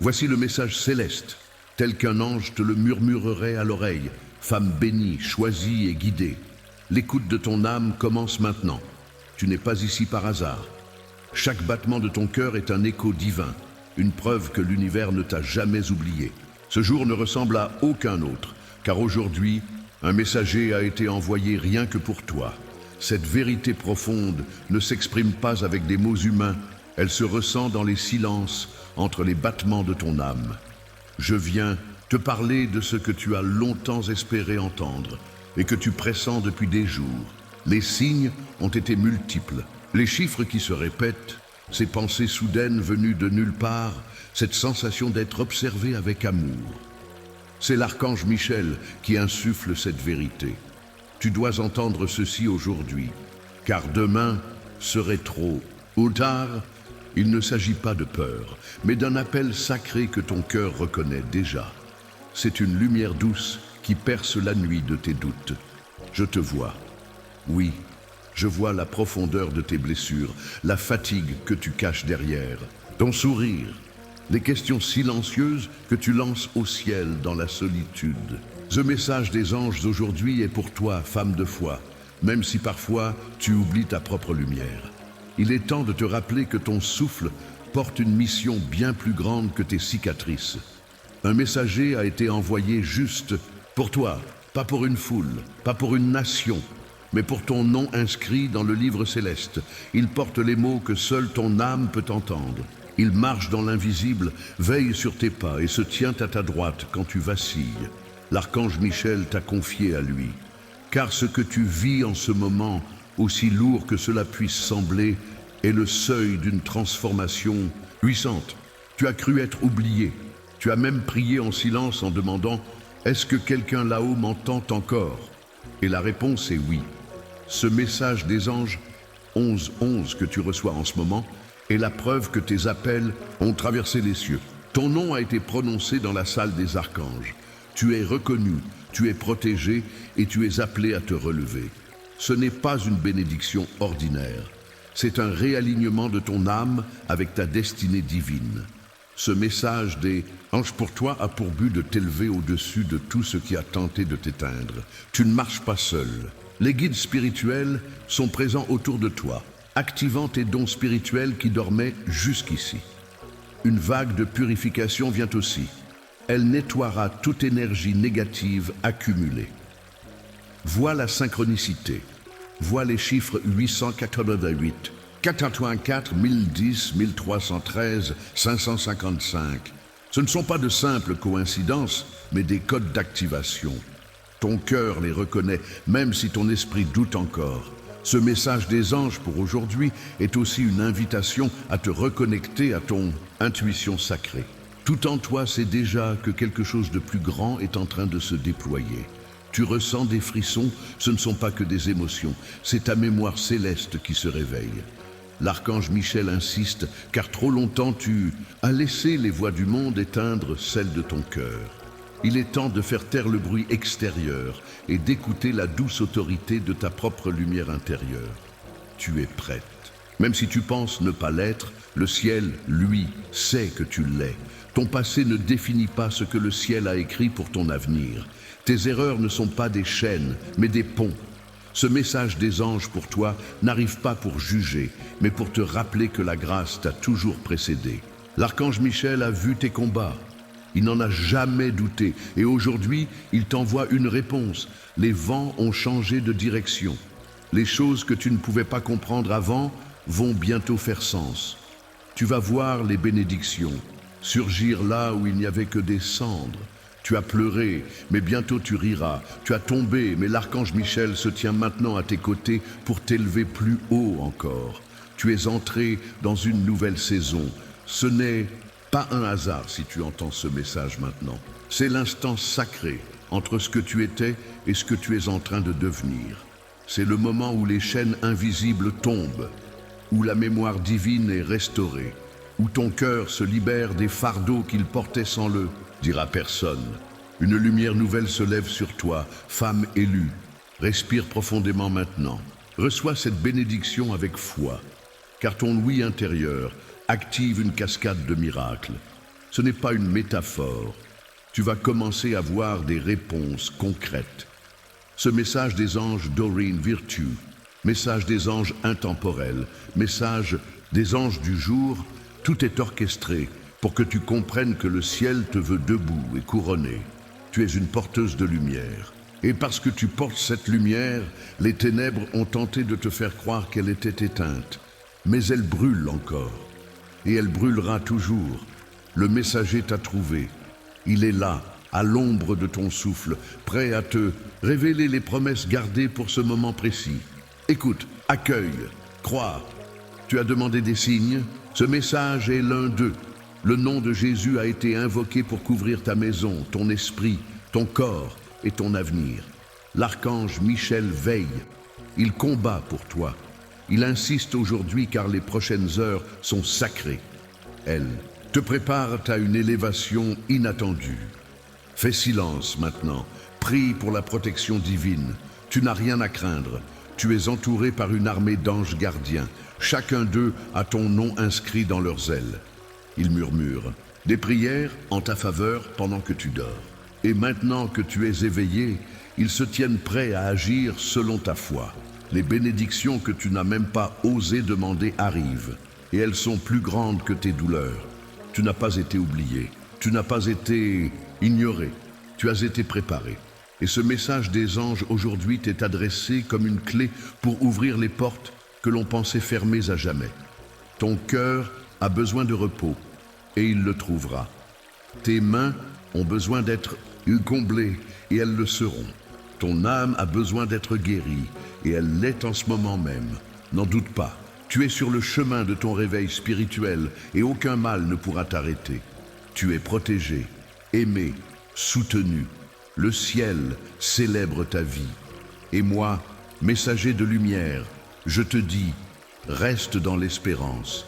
Voici le message céleste, tel qu'un ange te le murmurerait à l'oreille. Femme bénie, choisie et guidée. L'écoute de ton âme commence maintenant. Tu n'es pas ici par hasard. Chaque battement de ton cœur est un écho divin, une preuve que l'univers ne t'a jamais oublié. Ce jour ne ressemble à aucun autre, car aujourd'hui, un messager a été envoyé rien que pour toi. Cette vérité profonde ne s'exprime pas avec des mots humains, elle se ressent dans les silences entre les battements de ton âme. Je viens te parler de ce que tu as longtemps espéré entendre et que tu pressens depuis des jours. Les signes ont été multiples, les chiffres qui se répètent, ces pensées soudaines venues de nulle part, cette sensation d'être observé avec amour. C'est l'archange Michel qui insuffle cette vérité. Tu dois entendre ceci aujourd'hui, car demain serait trop. Ou tard, il ne s'agit pas de peur, mais d'un appel sacré que ton cœur reconnaît déjà. C'est une lumière douce qui perce la nuit de tes doutes. Je te vois. Oui, je vois la profondeur de tes blessures, la fatigue que tu caches derrière, ton sourire, les questions silencieuses que tu lances au ciel dans la solitude. Ce message des anges d'aujourd'hui est pour toi, femme de foi, même si parfois tu oublies ta propre lumière. Il est temps de te rappeler que ton souffle porte une mission bien plus grande que tes cicatrices. Un messager a été envoyé juste pour toi, pas pour une foule, pas pour une nation, mais pour ton nom inscrit dans le livre céleste. Il porte les mots que seule ton âme peut entendre. Il marche dans l'invisible, veille sur tes pas et se tient à ta droite quand tu vacilles. L'archange Michel t'a confié à lui. Car ce que tu vis en ce moment, aussi lourd que cela puisse sembler, est le seuil d'une transformation puissante. Tu as cru être oublié. Tu as même prié en silence en demandant « Est-ce que quelqu'un là-haut m'entend encore ?» Et la réponse est oui. Ce message des anges 11-11 que tu reçois en ce moment est la preuve que tes appels ont traversé les cieux. Ton nom a été prononcé dans la salle des archanges. Tu es reconnu, tu es protégé et tu es appelé à te relever. Ce n'est pas une bénédiction ordinaire. C'est un réalignement de ton âme avec ta destinée divine. Ce message des anges pour toi a pour but de t'élever au-dessus de tout ce qui a tenté de t'éteindre. Tu ne marches pas seul. Les guides spirituels sont présents autour de toi, activant tes dons spirituels qui dormaient jusqu'ici. Une vague de purification vient aussi. Elle nettoiera toute énergie négative accumulée. Vois la synchronicité. Vois les chiffres 888, 484, 1010, 1313, 555. Ce ne sont pas de simples coïncidences, mais des codes d'activation. Ton cœur les reconnaît, même si ton esprit doute encore. Ce message des anges pour aujourd'hui est aussi une invitation à te reconnecter à ton intuition sacrée. Tout en toi sait déjà que quelque chose de plus grand est en train de se déployer. Tu ressens des frissons, ce ne sont pas que des émotions, c'est ta mémoire céleste qui se réveille. L'archange Michel insiste, car trop longtemps tu as laissé les voix du monde éteindre celles de ton cœur. Il est temps de faire taire le bruit extérieur et d'écouter la douce autorité de ta propre lumière intérieure. Tu es prête. Même si tu penses ne pas l'être, le ciel, lui, sait que tu l'es. Ton passé ne définit pas ce que le ciel a écrit pour ton avenir. Tes erreurs ne sont pas des chaînes, mais des ponts. Ce message des anges pour toi n'arrive pas pour juger, mais pour te rappeler que la grâce t'a toujours précédé. L'archange Michel a vu tes combats. Il n'en a jamais douté, et aujourd'hui, il t'envoie une réponse. Les vents ont changé de direction. Les choses que tu ne pouvais pas comprendre avant vont bientôt faire sens. Tu vas voir les bénédictions surgir là où il n'y avait que des cendres. Tu as pleuré, mais bientôt tu riras. Tu as tombé, mais l'archange Michel se tient maintenant à tes côtés pour t'élever plus haut encore. Tu es entré dans une nouvelle saison. Ce n'est pas un hasard si tu entends ce message maintenant. C'est l'instant sacré entre ce que tu étais et ce que tu es en train de devenir. C'est le moment où les chaînes invisibles tombent, où la mémoire divine est restaurée, où ton cœur se libère des fardeaux qu'il portait sans le dira personne. Une lumière nouvelle se lève sur toi, femme élue. Respire profondément maintenant. Reçois cette bénédiction avec foi, car ton oui intérieur active une cascade de miracles. Ce n'est pas une métaphore. Tu vas commencer à voir des réponses concrètes. Ce message des anges Doreen Virtue, message des anges intemporels, message des anges du jour, tout est orchestré pour que tu comprennes que le ciel te veut debout et couronné. Tu es une porteuse de lumière. Et parce que tu portes cette lumière, les ténèbres ont tenté de te faire croire qu'elle était éteinte. Mais elle brûle encore. Et elle brûlera toujours. Le messager t'a trouvé. Il est là, à l'ombre de ton souffle, prêt à te révéler les promesses gardées pour ce moment précis. Écoute, accueille, crois. Tu as demandé des signes. Ce message est l'un d'eux. Le nom de Jésus a été invoqué pour couvrir ta maison, ton esprit, ton corps et ton avenir. L'archange Michel veille. Il combat pour toi. Il insiste aujourd'hui car les prochaines heures sont sacrées. Elle te prépare à une élévation inattendue. Fais silence maintenant. Prie pour la protection divine. Tu n'as rien à craindre. Tu es entouré par une armée d'anges gardiens. Chacun d'eux a ton nom inscrit dans leurs ailes. Ils murmurent des prières en ta faveur pendant que tu dors. Et maintenant que tu es éveillé, ils se tiennent prêts à agir selon ta foi. Les bénédictions que tu n'as même pas osé demander arrivent, et elles sont plus grandes que tes douleurs. Tu n'as pas été oublié, tu n'as pas été ignoré, tu as été préparé. Et ce message des anges aujourd'hui t'est adressé comme une clé pour ouvrir les portes que l'on pensait fermées à jamais. Ton cœur a besoin de repos, et il le trouvera. Tes mains ont besoin d'être comblées, et elles le seront. Ton âme a besoin d'être guérie, et elle l'est en ce moment même. N'en doute pas, tu es sur le chemin de ton réveil spirituel, et aucun mal ne pourra t'arrêter. Tu es protégé, aimé, soutenu. Le ciel célèbre ta vie. Et moi, messager de lumière, je te dis, reste dans l'espérance.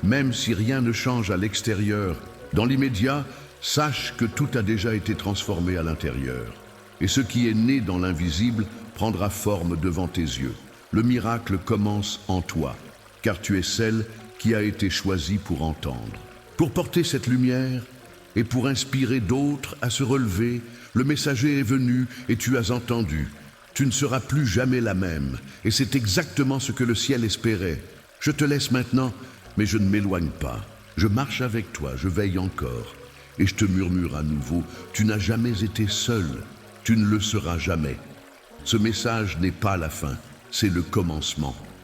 Même si rien ne change à l'extérieur, dans l'immédiat, sache que tout a déjà été transformé à l'intérieur. Et ce qui est né dans l'invisible prendra forme devant tes yeux. Le miracle commence en toi, car tu es celle qui a été choisie pour entendre. Pour porter cette lumière et pour inspirer d'autres à se relever, le messager est venu et tu as entendu. Tu ne seras plus jamais la même, et c'est exactement ce que le ciel espérait. Je te laisse maintenant, mais je ne m'éloigne pas. Je marche avec toi, je veille encore. Et je te murmure à nouveau, tu n'as jamais été seul, tu ne le seras jamais. Ce message n'est pas la fin, c'est le commencement.